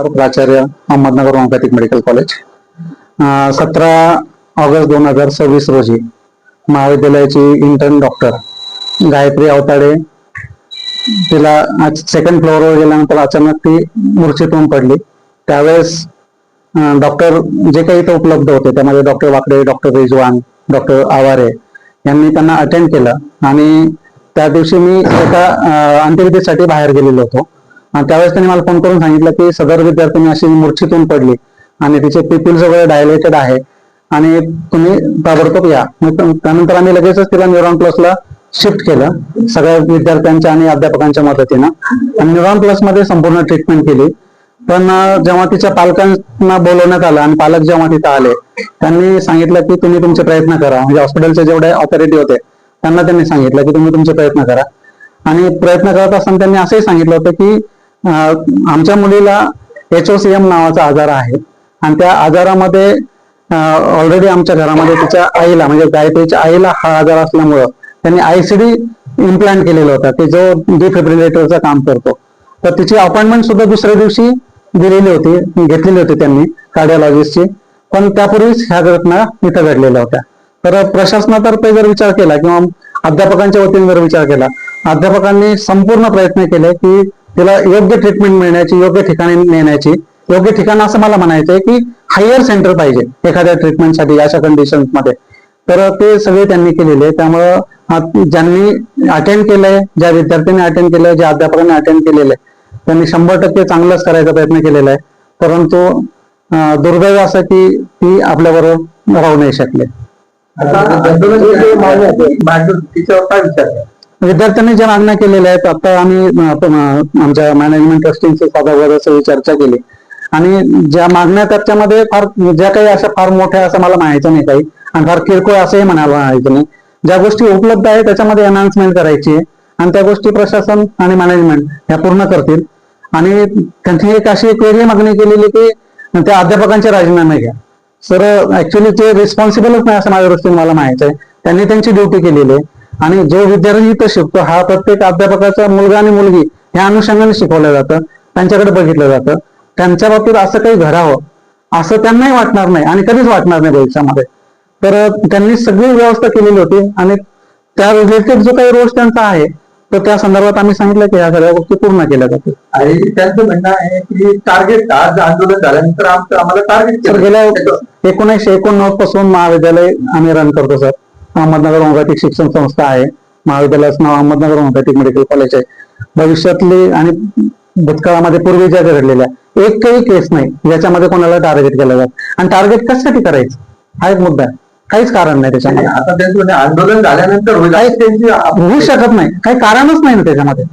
पवार, प्राचार्य, Ahmednagar homeopathic medical college. 17 August 2026 रोजी महाविद्यालयाची इंटर्न डॉक्टर गायत्री अवताडे, तिला आज सेकंड फ्लोअरवर गेल्यानंतर अचानक ती मूर्छित होऊन पडली. त्यावेळेस डॉक्टर जे काही इथं उपलब्ध होते त्यामध्ये डॉक्टर वाकडे, डॉक्टर रिजवान, डॉक्टर आवारे यांनी त्यांना अटेंड केलं. आणि त्या दिवशी मी एका अंत्यविधीसाठी बाहेर गेलेलो होतो. त्यावेळेस त्यांनी मला फोन करून सांगितलं की सदर विद्यार्थिनी अशी मूर्छित होऊन पडली आणि तिचे पिपिल्स वगैरे डायलेटेड आहे आणि तुम्ही ताबडतोब या. त्यानंतर आम्ही लगेचच तिला न्यूरॉन प्लसला शिफ्ट केलं सगळ्या विद्यार्थ्यांच्या आणि अध्यापकांच्या मदतीनं, आणि न्यूरॉन प्लस मध्ये संपूर्ण ट्रीटमेंट केली. पण जेव्हा तिच्या पालकांना बोलवण्यात आलं आणि पालक जेव्हा तिथं आले त्यांनी सांगितलं की तुम्ही तुमचे प्रयत्न करा. म्हणजे हॉस्पिटलचे जेवढे ऑथॉरिटी होते त्यांना त्यांनी सांगितलं की तुम्ही तुमचे प्रयत्न करा. आणि प्रयत्न करत असताना त्यांनी असंही सांगितलं होतं की आमच्या मुलीला HOCM नावाचा आजार आहे आणि त्या आजारामध्ये ऑलरेडी आमच्या घरामध्ये तिच्या आईला म्हणजे गायत्रीच्या आईला हा आजार असल्यामुळं त्यांनी ICD इम्प्लांट केलेला होता की जो डिफिब्रिलेटरचं काम करतो. तर तिची अपॉइंटमेंट सुद्धा दुसऱ्या दिवशी घेतलेली होती त्यांनी कार्डिओलॉजिस्टची. पण त्यापूर्वीच ह्या घटना इथं घडलेल्या होत्या. तर प्रशासनातर्फे जर विचार केला किंवा अध्यापकांच्या वतीने जर विचार केला, अध्यापकांनी संपूर्ण प्रयत्न केले की तिला योग्य ट्रीटमेंट मिळण्याची, योग्य ठिकाणी नेण्याची. योग्य ठिकाण असं मला म्हणायचंय की हायर सेंटर पाहिजे एखाद्या ट्रीटमेंटसाठी अशा कंडिशन्स मध्ये. तर ते सगळे त्यांनी केलेले. त्यामुळं ज्यांनी अटेंड केलंय, ज्या विद्यार्थ्यांनी अटेंड केलंय, ज्या अध्यापकांनी अटेंड केलेलं त्यांनी 100% चांगलंच करायचा प्रयत्न केलेला आहे. परंतु दुर्दैव असं की ती आपल्याबरोबर राहू नाही शकले. विद्यार्थ्यांनी ज्या मागण्या केलेल्या आहेत आता आम्ही आमच्या मॅनेजमेंट ट्रस्टींची सभागृहात चर्चा केली आणि ज्या मागण्या त्याच्यामध्ये फार ज्या काही अशा फार मोठ्या असं मला म्हणायचं नाही काही, आणि फार किरकोळ असंही म्हणायचं नाही. ज्या गोष्टी उपलब्ध आहे त्याच्यामध्ये एनहान्समेंट करायची आहे आणि त्या गोष्टी प्रशासन आणि मॅनेजमेंट ह्या पूर्ण करतील. आणि त्यांनी एक वेगळी मागणी केलेली की त्या अध्यापकांचे राजीनामे घ्या. सर ऍक्च्युली ते रिस्पॉन्सिबलच नाही असं माझ्या दृष्टीने मला माहिती आहे. त्यांनी त्यांची ड्युटी केलेली आहे आणि जो विद्यार्थी इथं शिकतो हा प्रत्येक अध्यापकाचा मुलगा आणि मुलगी ह्या अनुषंगाने शिकवलं जातं, त्यांच्याकडे बघितलं जातं. त्यांच्या बाबतीत असं काही घडावं असं त्यांनाही वाटणार नाही आणि कधीच वाटणार नाही भविष्यामध्ये. तर त्यांनी सगळी व्यवस्था केलेली होती आणि त्या रिलेटेड जो काही रोष त्यांचा आहे तर त्या संदर्भात आम्ही सांगितलं की ह्या सगळ्या गोष्टी पूर्ण केल्या जातील. आणि त्यांचं म्हणणं आहे की टार्गेट आज आंदोलन झाल्यानंतर आम्हाला टार्गेट गेल्या 1989 पासून महाविद्यालय आम्ही रन करतो सर. अहमदनगर होमिओपॅथिक शिक्षण संस्था आहे. महाविद्यालयाचं नाव अहमदनगर होमिओपॅथिक मेडिकल कॉलेज आहे. भविष्यातली आणि भूतकाळामध्ये पूर्वी ज्या घडलेल्या एकही केस नाही ज्याच्यामध्ये कोणाला टार्गेट केलं जात. आणि टार्गेट कशासाठी करायचं हा एक मुद्दा आहे. काहीच कारण नाही त्याच्यामध्ये. आता त्यांचं आंदोलन झाल्यानंतर होऊ शकत नाही, काही कारणच नाही ना त्याच्यामध्ये.